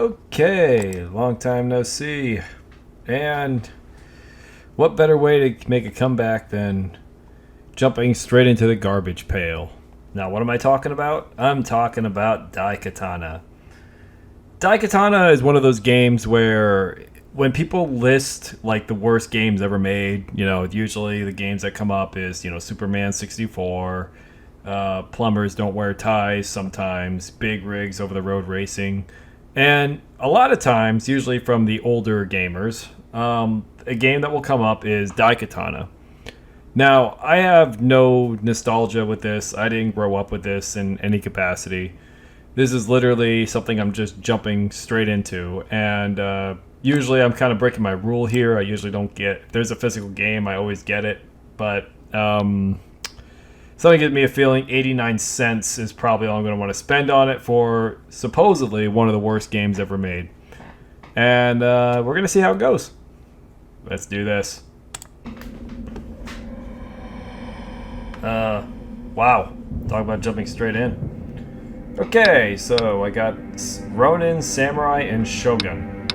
Okay, long time no see. And what better way to make a comeback than jumping straight into the garbage pail? Now, what am I talking about? I'm talking about Daikatana. Daikatana is one of those games where when people list like the worst games ever made, usually the games that come up is, Superman 64, plumbers don't wear ties sometimes, big rigs over the road racing. And a lot of times, usually from the older gamers, a game that will come up is Daikatana. Now, I have no nostalgia with this. I didn't grow up with this in any capacity. This is literally something I'm just jumping straight into. And usually I'm kind of breaking my rule here. I usually don't get... If there's a physical game, I always get it. But something gives me a feeling 89 cents is probably all I'm going to want to spend on it for supposedly one of the worst games ever made. And we're going to see how it goes. Let's do this. Wow. Talk about jumping straight in. Okay, so I got Ronin, Samurai, and Shogun.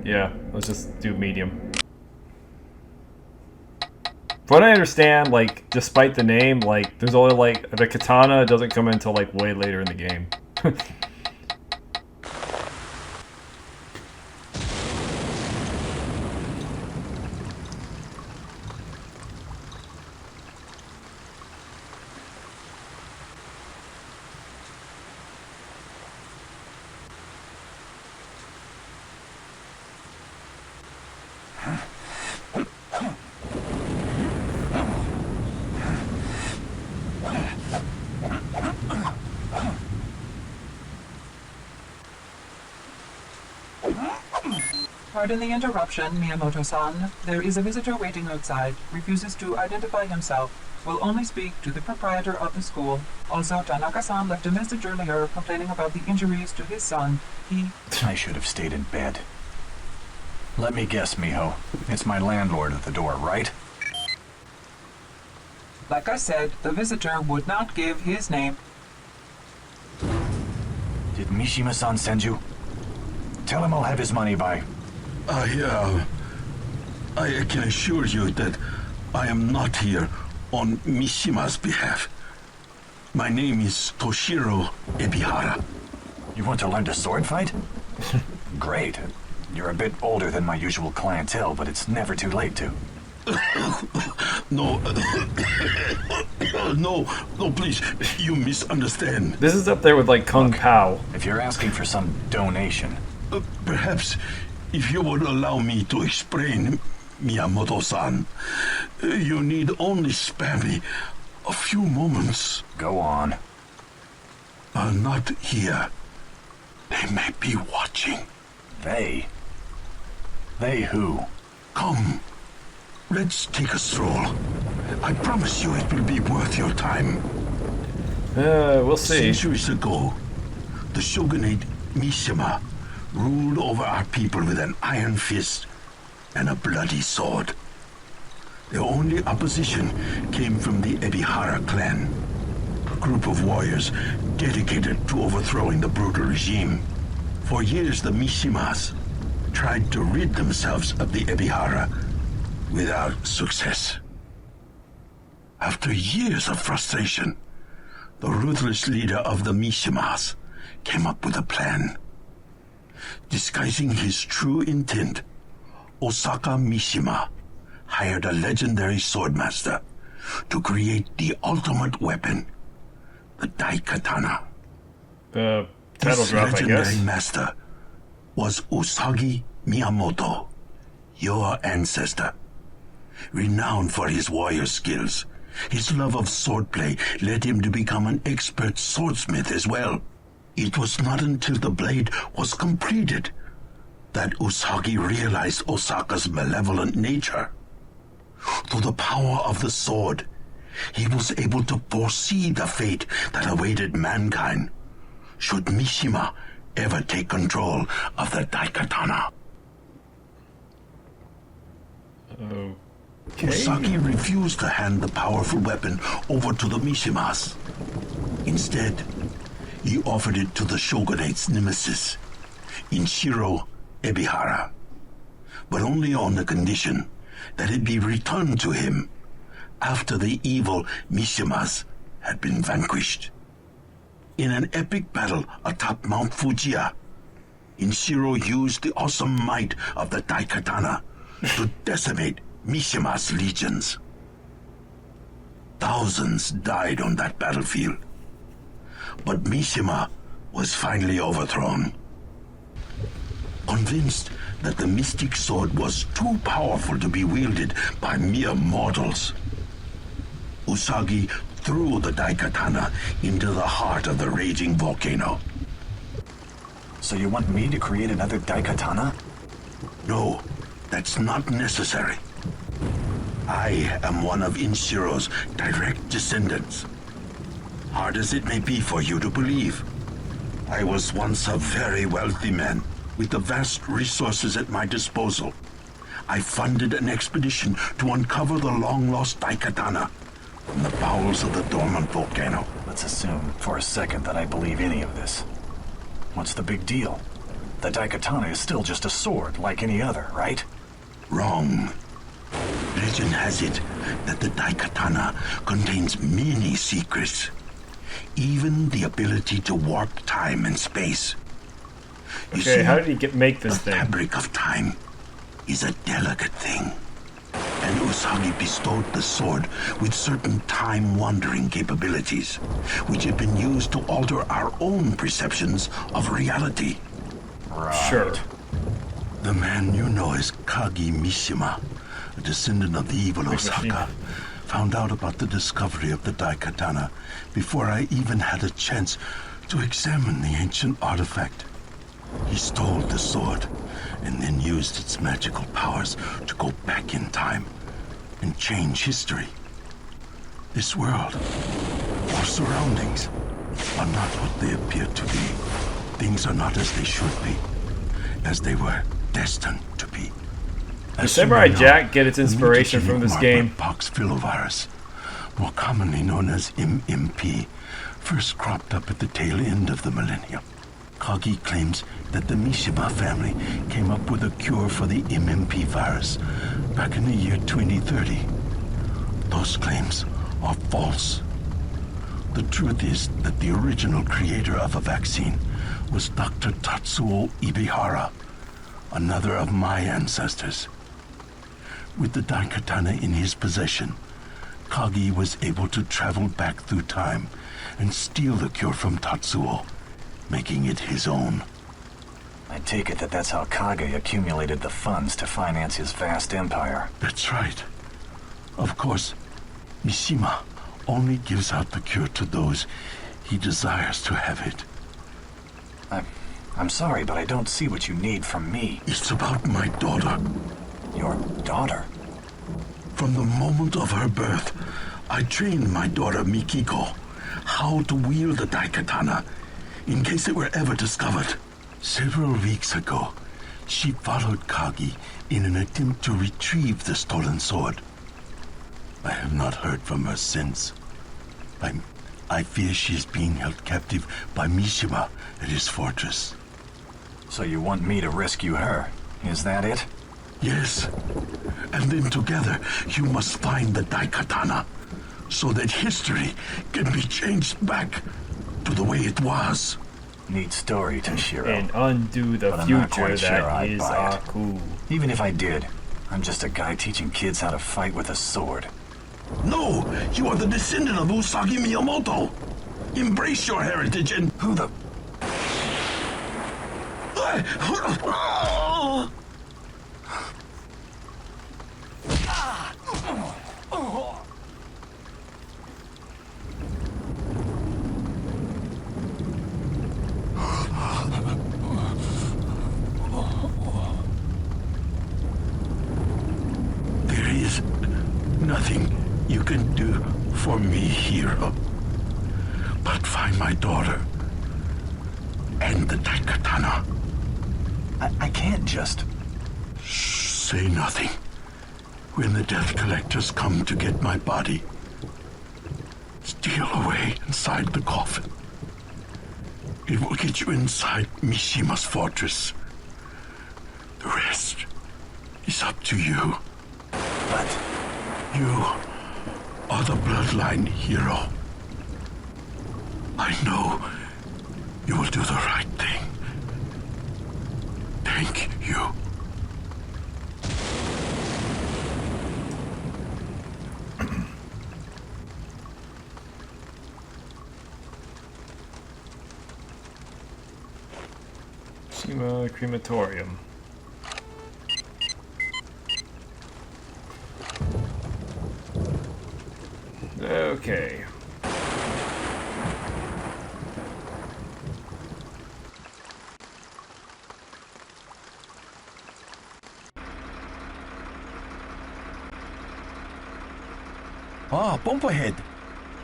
Yeah, let's just do medium. From what I understand, like, despite the name, like, there's only, like, the katana doesn't come until, like, way later in the game. Pardon the interruption, Miyamoto-san. There is a visitor waiting outside. Refuses to identify himself. Will only speak to the proprietor of the school. Also, Tanaka-san left a message earlier complaining about the injuries to his son. I should have stayed in bed. Let me guess, Miho. It's my landlord at the door, right? Like I said, the visitor would not give his name. Did Mishima-san send you? Tell him I'll have his money by... I can assure you that I am not here on Mishima's behalf. My name is Toshiro Ebihara. You want to learn to sword fight? Great. You're a bit older than my usual clientele, but it's never too late to. No, no, please, you misunderstand. This is up there with, like, Kung Pao. If you're asking for some donation... Perhaps, if you would allow me to explain, Miyamoto-san, you need only spare me a few moments. Go on. Not here. They may be watching. They? They who? Come, let's take a stroll. I promise you it will be worth your time. We'll see. Centuries ago, the shogunate Mishima ruled over our people with an iron fist and a bloody sword. Their only opposition came from the Ebihara clan, a group of warriors dedicated to overthrowing the brutal regime. For years, the Mishimas tried to rid themselves of the Ebihara without success. After years of frustration, the ruthless leader of the Mishimas came up with a plan. Disguising his true intent, Osaka Mishima hired a legendary swordmaster to create the ultimate weapon, the Daikatana. Title This drop, I legendary guess. master was Usagi Miyamoto, your ancestor. Renowned for his warrior skills, his love of swordplay led him to become an expert swordsmith as well. It was not until the blade was completed that Usagi realized Osaka's malevolent nature. Through the power of the sword, he was able to foresee the fate that awaited mankind should Mishima ever take control of the Daikatana. Okay. Usagi refused to hand the powerful weapon over to the Mishimas. Instead, he offered it to the shogunate's nemesis, Inshiro Ebihara, but only on the condition that it be returned to him after the evil Mishimas had been vanquished. In an epic battle atop Mount Fujiya, Inshiro used the awesome might of the Daikatana to decimate Mishima's legions. Thousands died on that battlefield, but Mishima was finally overthrown. Convinced that the mystic sword was too powerful to be wielded by mere mortals, Usagi threw the Daikatana into the heart of the raging volcano. So you want me to create another Daikatana? No, that's not necessary. I am one of Inshiro's direct descendants. Hard as it may be for you to believe, I was once a very wealthy man with the vast resources at my disposal. I funded an expedition to uncover the long-lost Daikatana from the bowels of the dormant volcano. Let's assume for a second that I believe any of this. What's the big deal? The Daikatana is still just a sword like any other, right? Wrong. Legend has it that the Daikatana contains many secrets, even the ability to warp time and space. You Okay, see, how did he make this the thing? fabric of time is a delicate thing, and Usagi bestowed the sword with certain time-wandering capabilities, which have been used to alter our own perceptions of reality. Right. Sure. The man you know as Kagi Mishima, a descendant of the evil Osaka, found out about the discovery of the Daikatana before I even had a chance to examine the ancient artifact. He stole the sword and then used its magical powers to go back in time and change history. This world, our surroundings, are not what they appear to be. Things are not as they should be, as they were destined to be. Does Samurai Jack get its inspiration from this game? Pox filovirus, more commonly known as MMP, first cropped up at the tail end of the millennium. Kagi claims that the Mishima family came up with a cure for the MMP virus back in the year 2030. Those claims are false. The truth is that the original creator of a vaccine was Dr. Tatsuo Ibihara, another of my ancestors. With the Daikatana in his possession, Kagi was able to travel back through time and steal the cure from Tatsuo, making it his own. I take it that that's how Kage accumulated the funds to finance his vast empire. That's right. Of course, Mishima only gives out the cure to those he desires to have it. I'm sorry, but I don't see what you need from me. It's about my daughter. Your daughter? From the moment of her birth, I trained my daughter Mikiko how to wield the Daikatana in case it were ever discovered. Several weeks ago, she followed Kagi in an attempt to retrieve the stolen sword. I have not heard from her since. I fear she is being held captive by Mishima at his fortress. So you want me to rescue her? Is that it? Yes. And then together, you must find the Daikatana, so that history can be changed back to the way it was. Neat story, Toshiro. And undo the But I'm not future quite sure that I'd is buy it. Aku. Even if I did, I'm just a guy teaching kids how to fight with a sword. No, you are the descendant of Usagi Miyamoto. Embrace your heritage and... Who the... There is nothing you can do for me, hero. But find my daughter and the Daikatana. I can't just... Say nothing. When the death collectors come to get my body, steal away inside the coffin. It will get you inside Mishima's fortress. The rest is up to you. But You are the bloodline hero. I know you will do the right thing. Thank you. Shima Crematorium. Okay. Ah, bump ahead.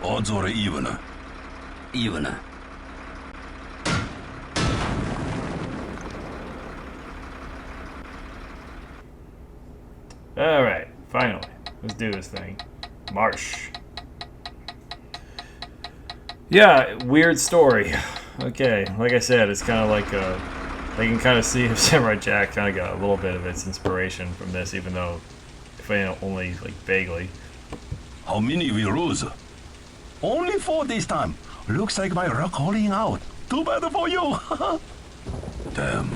Odds or even? Even. Alright, finally. Let's do this thing. Marsh. Yeah, weird story. Okay, like I said, it's kind of like I can kind of see if Samurai Jack kind of got a little bit of its inspiration from this, even though, if I only like vaguely. How many we lose? Only 4 this time. Looks like my rock calling out. Too bad for you. Damn.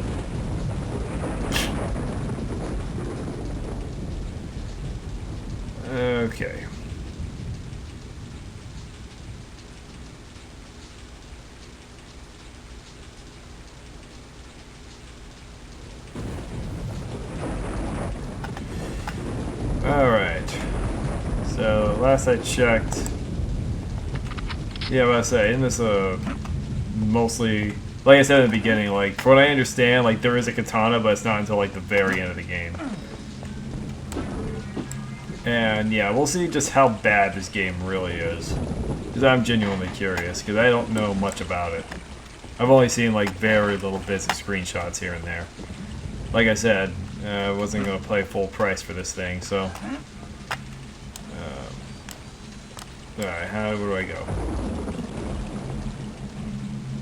Okay. Alright. So, last I checked... Yeah, what I say, in this, mostly... Like I said in the beginning, like, for what I understand, like, there is a katana, but it's not until, like, the very end of the game. And, yeah, we'll see just how bad this game really is. Because I'm genuinely curious, because I don't know much about it. I've only seen, like, very little bits of screenshots here and there. Like I said, I wasn't going to play full price for this thing, so... Alright, where do I go?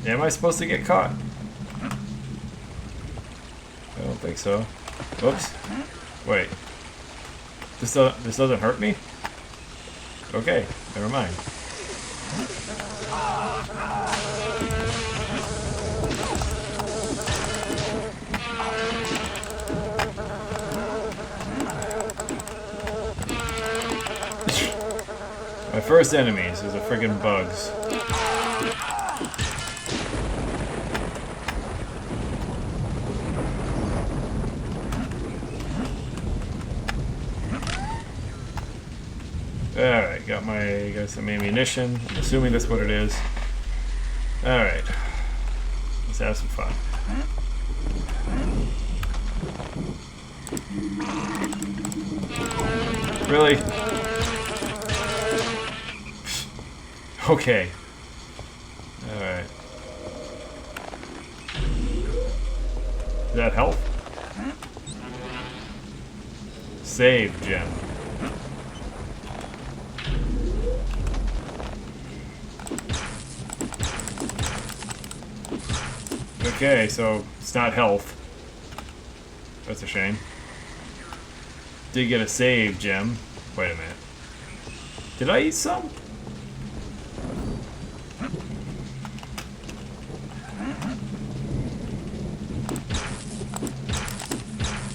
Am I supposed to get caught? I don't think so. Whoops. Wait. This doesn't hurt me? Okay, never mind. My first enemies is the friggin' bugs. Alright, got some ammunition. I'm assuming that's what it is. Alright. Let's have some fun. Really? Okay. Alright. Does that help? Save gem. Okay, so it's not health. That's a shame. Did get a save gem. Wait a minute. Did I eat some?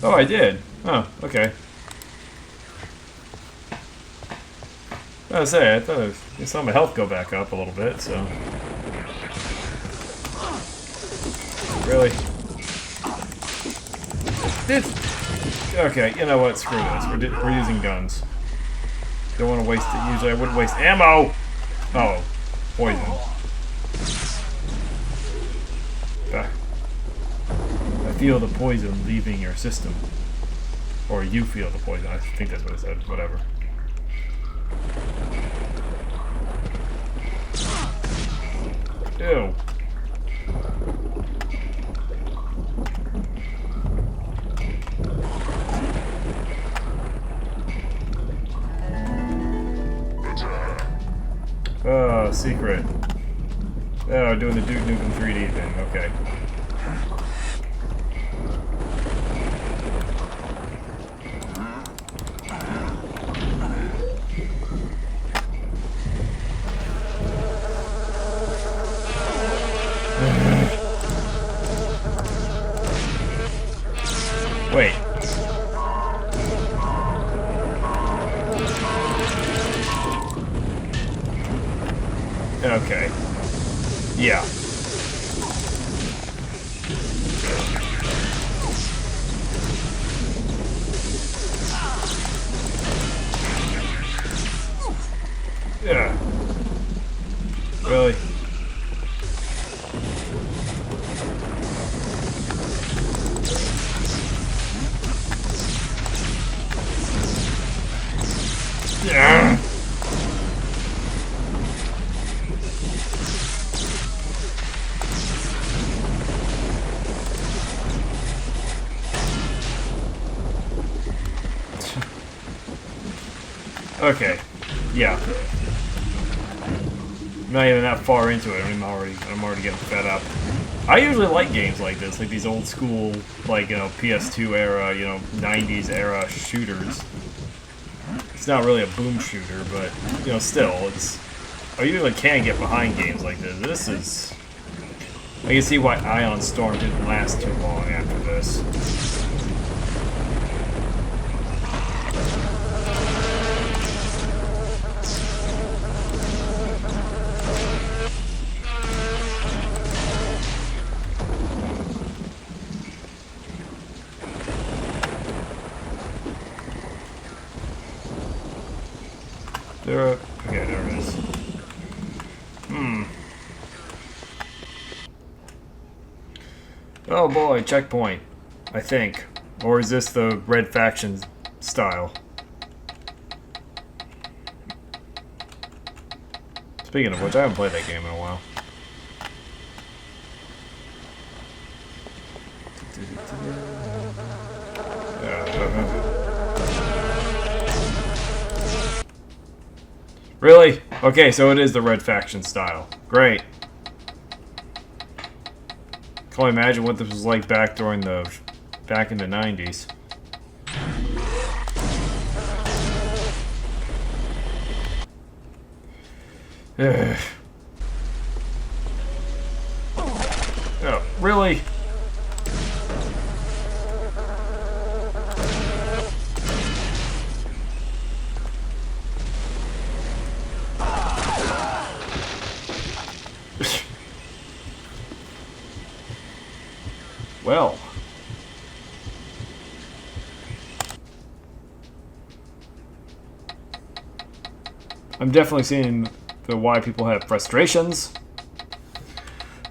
Oh, I did. Oh, okay. I was say, I thought I saw my health go back up a little bit, so. Really? Okay, you know what? Screw this. We're using guns. Don't want to waste it. Usually I wouldn't waste ammo! Oh, poison. I feel the poison leaving your system. Or you feel the poison. I think that's what it said. Whatever. Ew. Secret. Oh, doing the Duke Nukem 3D thing. Okay. Wait. Okay. Yeah. Yeah. Really? Yeah. Okay. Yeah. I'm not even that far into it. I'm already getting fed up. I usually like games like this, like these old school, like, you know, PS2 era, you know, 90s era shooters. It's not really a boom shooter, but, you know, still, it's... I usually can't get behind games like this. This is... I can see why Ion Storm didn't last too long after this. Okay, there it is. Oh boy, checkpoint. I think. Or is this the Red Faction style? Speaking of which, I haven't played that game in a while. Really? Okay, so it is the Red Faction style. Great. Can only imagine what this was like back in the 90s. Oh, really? Well. I'm definitely seeing why people have frustrations.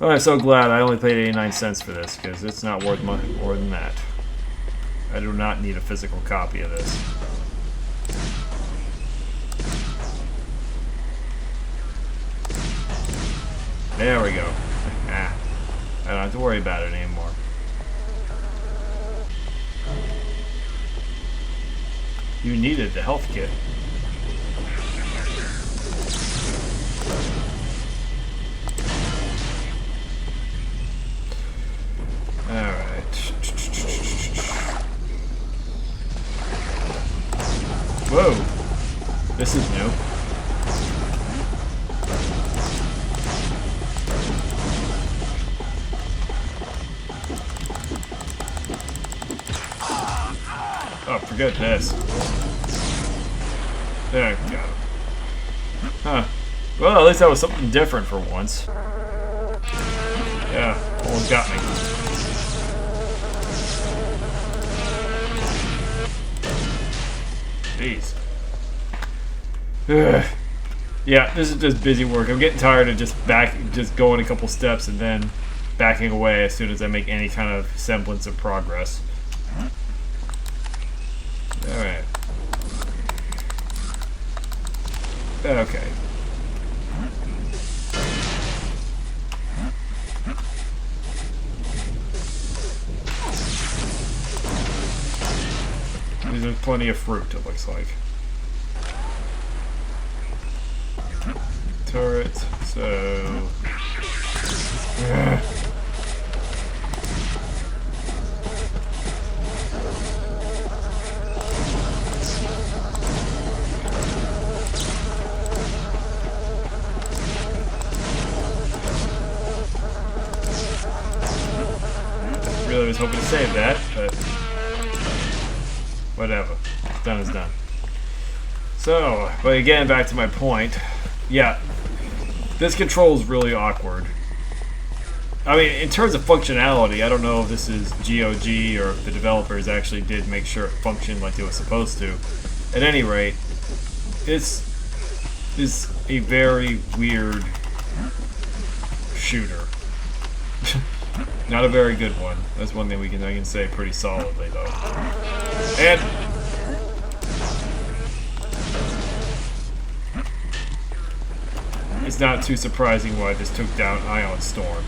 Oh, I'm so glad I only paid 89 cents for this, because it's not worth much more than that. I do not need a physical copy of this. There we go. I don't have to worry about it anymore. You needed the health kit. Alright. Whoa. This is new. Oh, forget this. There, got him. Huh. Well, at least that was something different for once. Yeah, almost got me. Jeez. Ugh. Yeah, this is just busy work. I'm getting tired of just going a couple steps and then backing away as soon as I make any kind of semblance of progress. Alright. Okay. There's plenty of fruit, it looks like. Turret, so... Really was hoping to save that, but whatever. Done is done. So, but again, back to my point. Yeah, this control is really awkward. I mean, in terms of functionality, I don't know if this is GOG or if the developers actually did make sure it functioned like it was supposed to. At any rate, this is a very weird shooter. Not a very good one. That's one thing I can say pretty solidly, though. And it's not too surprising why this took down Ion Storm.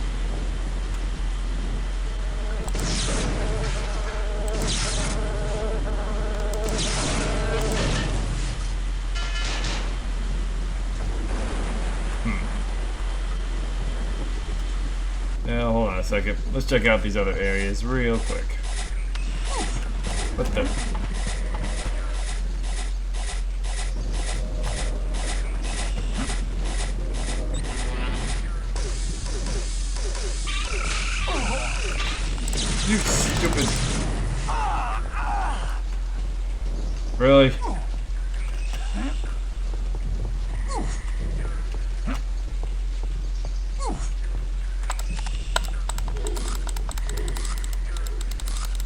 Now, hold on a second. Let's check out these other areas real quick. What the? You stupid. Really?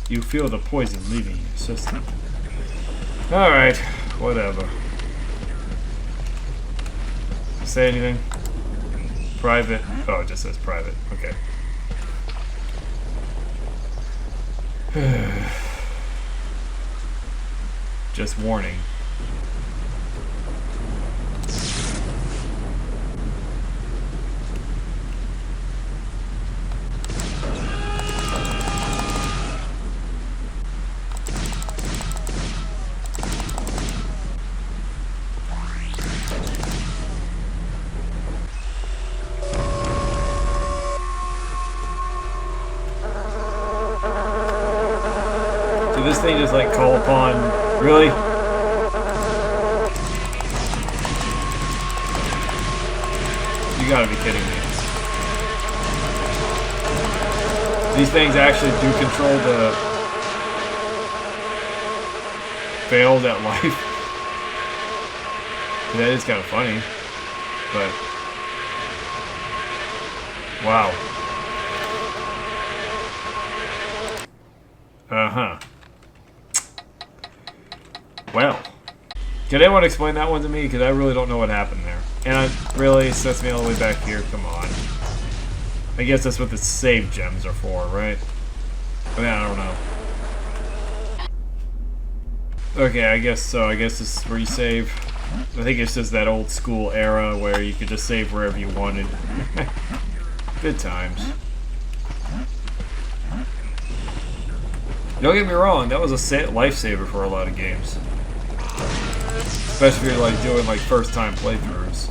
You feel the poison leaving your system. Alright, whatever. Say anything? Private? Oh, it just says private. Okay. Just warning. This thing just like call upon, really? You gotta be kidding me. These things actually do control the fails at life. That is kind of funny, but wow. Uh-huh. Well, can anyone explain that one to me? Because I really don't know what happened there. And it really sets me all the way back here. Come on. I guess that's what the save gems are for, right? I mean, I don't know. Okay, I guess so. I guess this is where you save. I think it's just that old school era where you could just save wherever you wanted. Good times. Don't get me wrong, that was a lifesaver for a lot of games. Especially if you're like doing like first time playthroughs.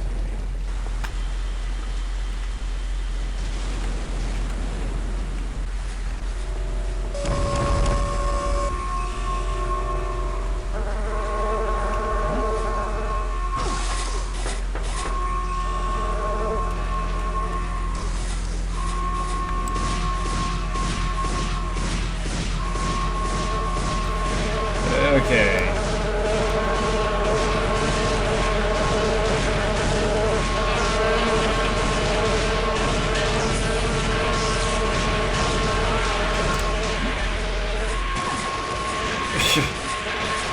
Okay.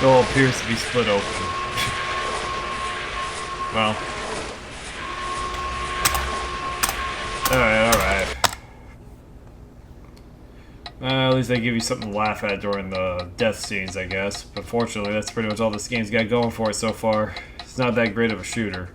It all appears to be split open. Well. Alright. At least they give you something to laugh at during the death scenes, I guess. But fortunately, that's pretty much all this game's got going for it so far. It's not that great of a shooter.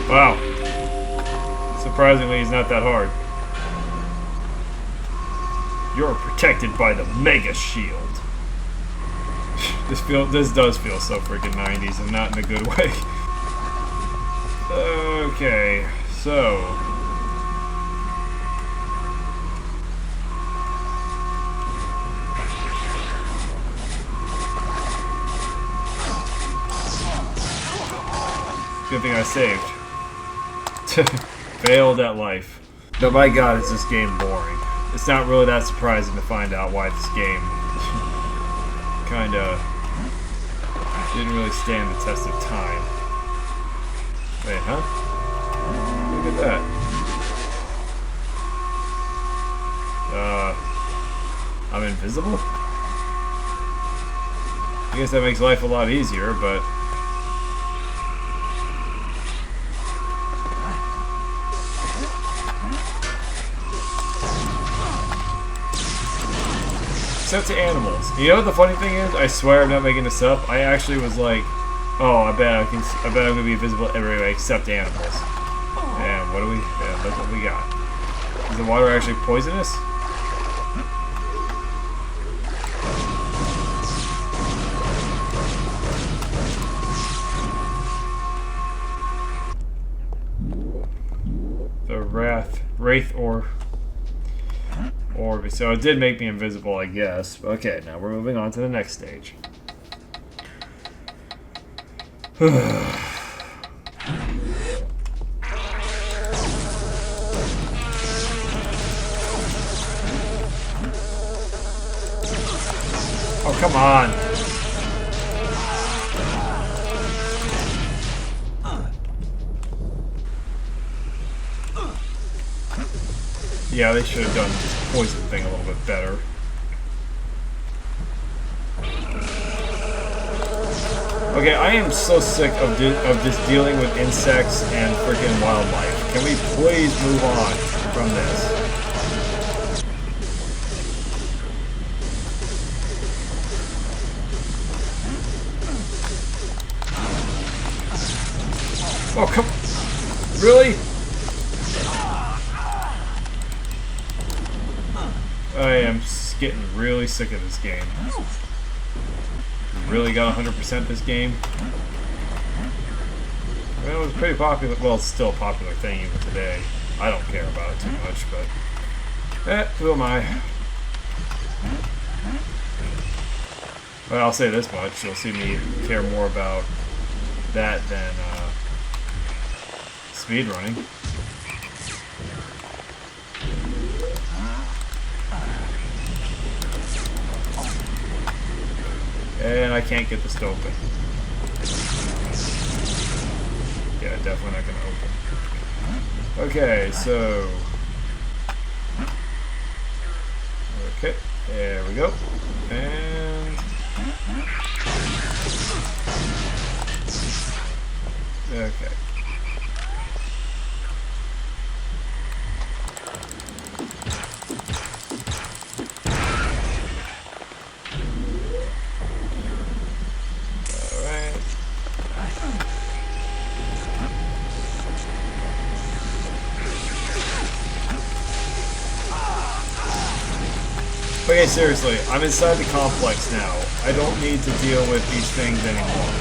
Wow. Surprisingly, he's not that hard. You're protected by the Mega Shield. This does feel so freaking 90s and not in a good way. Okay, so good thing I saved. Failed at life. But my god, is this game boring. It's not really that surprising to find out why this game kinda didn't really stand the test of time. Wait, huh? Look at that. I'm invisible? I guess that makes life a lot easier, but except to animals. You know what the funny thing is? I swear I'm not making this up. I actually was like, oh, I bet I'm gonna be invisible everywhere except animals. And what do we? Yeah, look what we got. Is the water actually poisonous? The Wraith Orb. So it did make me invisible, I guess. Okay, now we're moving on to the next stage. Oh, come on. Yeah, they should have done this poison thing a little bit better. Okay, I am so sick of just dealing with insects and freaking wildlife. Can we please move on from this? Oh, come... Really? I am getting really sick of this game. Really got 100% this game. Well, it was pretty popular. Well, it's still a popular thing even today. I don't care about it too much, but... who am I? Well, I'll say this much. You'll see me care more about that than speedrunning. And I can't get this to open. Yeah, definitely not gonna open. Okay, so... Okay, there we go. And... Okay. Okay, seriously, I'm inside the complex now. I don't need to deal with these things anymore.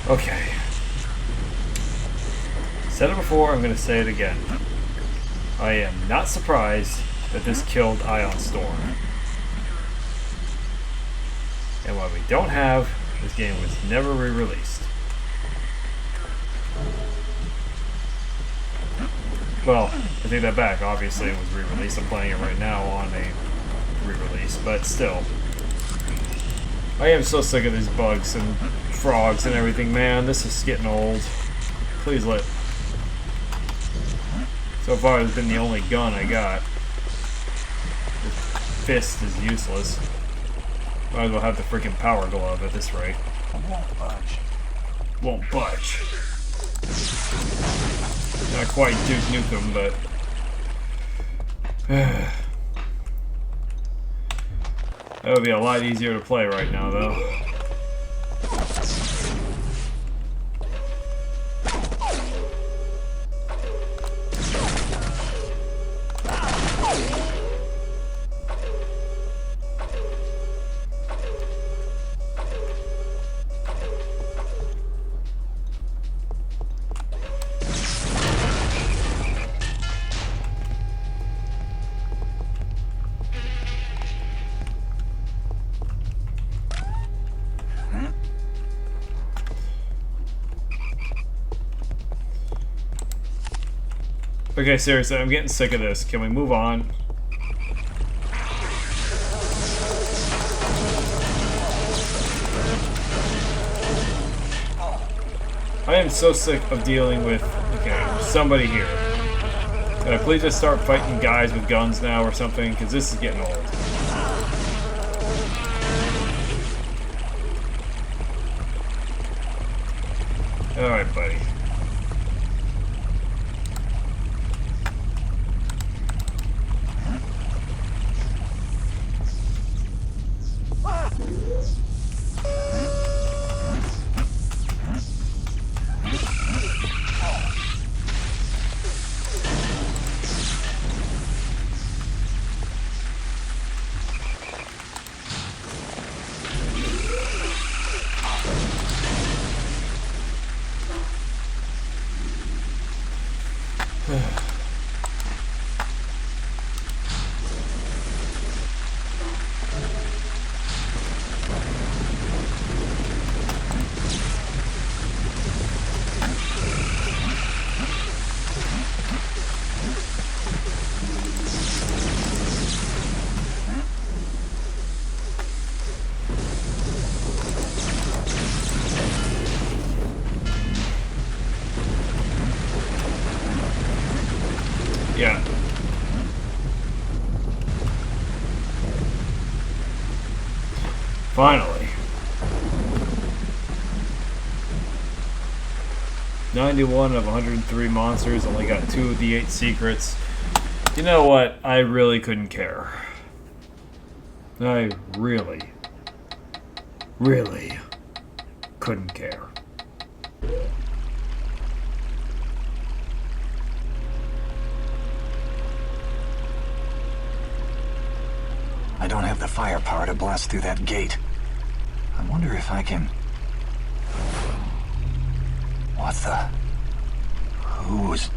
Okay. Said it before, I'm going to say it again. I am not surprised that this killed Ion Storm. And what we don't have, this game was never re-released. Well, I take that back. Obviously it was re-released. I'm playing it right now on a re-release, but still. I am so sick of these bugs and frogs and everything, man. This is getting old. Please let. So far, it's been the only gun I got. The fist is useless. Might as well have the freaking power glove at this rate. Won't budge. Won't budge. Not quite Duke Nukem, but. That would be a lot easier to play right now, though. Okay, seriously, I'm getting sick of this. Can we move on? I am so sick of dealing with, okay, somebody here. Can I please just start fighting guys with guns now or something? Because this is getting old. Alright, buddy. Yeah. Finally. 91 of 103 monsters, only got 2 of the 8 secrets. You know what? I really couldn't care. I really couldn't care. I don't have the firepower to blast through that gate. I wonder if I can... What the... Who's...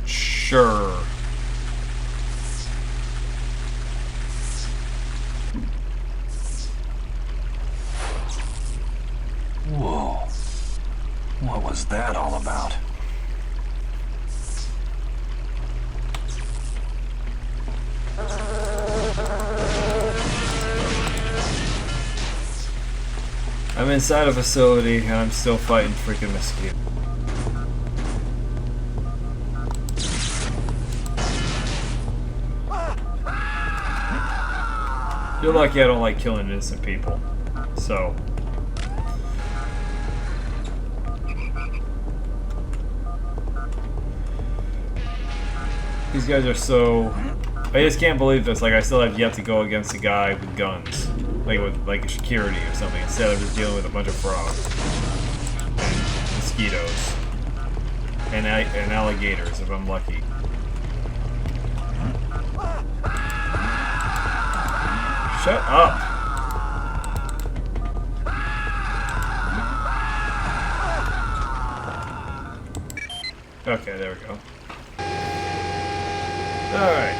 Sure. Whoa. What was that all about? I'm inside a facility and I'm still fighting freaking mosquitoes. You're lucky I don't like killing innocent people. So. These guys are so... I just can't believe this. Like, I still have yet to go against a guy with guns. Like, with, like, security or something. Instead, I'm just dealing with a bunch of frogs. And mosquitoes. And alligators, if I'm lucky. Shut up! Okay, there we go. Alright.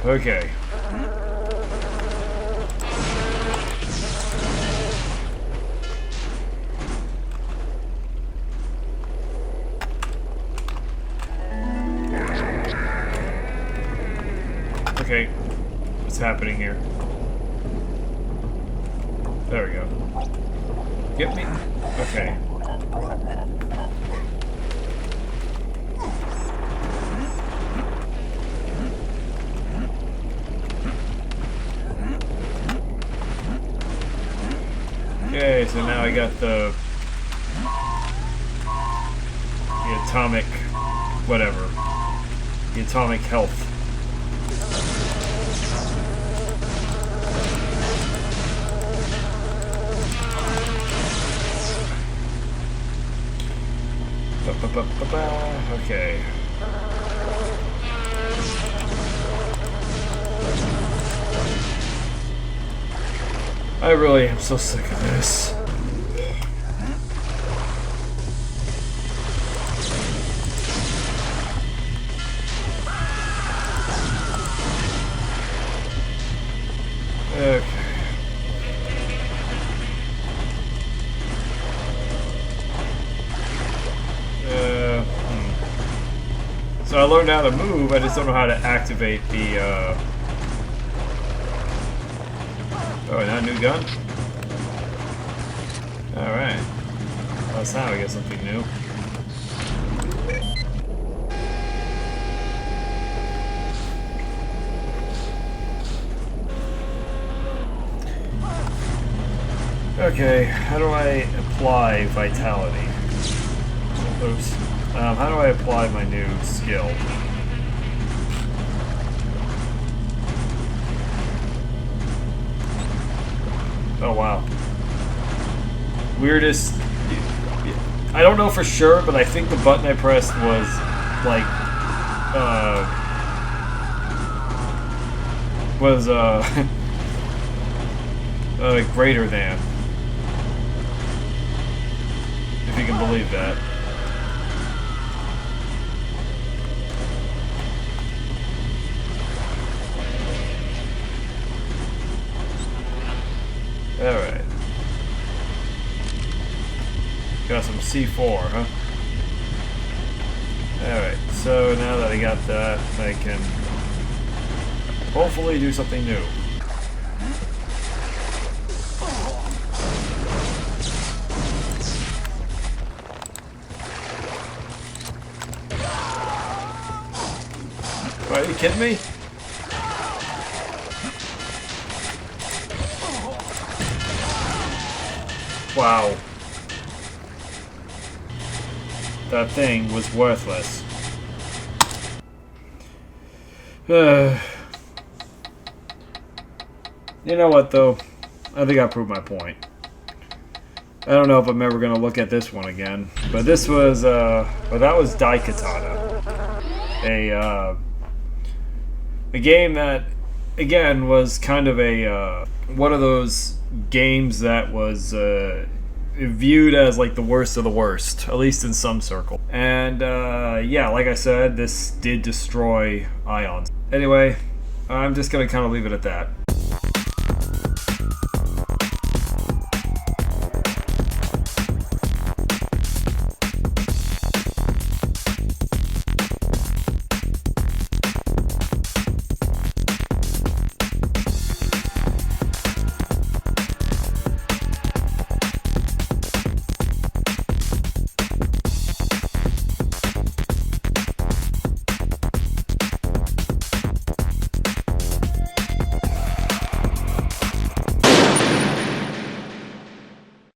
Okay. Okay. What's happening here? There we go. Get me. Okay. Okay, so now I got the atomic whatever. The atomic health. Okay. I really am so sick of this. Okay. So I learned how to move, I just don't know how to activate the, Oh, that new gun? Alright. Last time I got something new. Okay, how do I apply vitality? Oops. How do I apply my new skill? Oh wow. Weirdest. I don't know for sure, but I think the button I pressed was like greater than. If you can believe that. Alright. Got some C4, huh? Alright, so now that I got that, I can hopefully do something new. Are you kidding me? Wow. That thing was worthless. You know what, though? I think I proved my point. I don't know if I'm ever going to look at this one again. But this was, well, that was Daikatana. A game that, again, was kind of a, one of those games that was, viewed as like the worst of the worst, at least in some circle. And yeah, like I said, this did destroy ions. Anyway, I'm just gonna kind of leave it at that.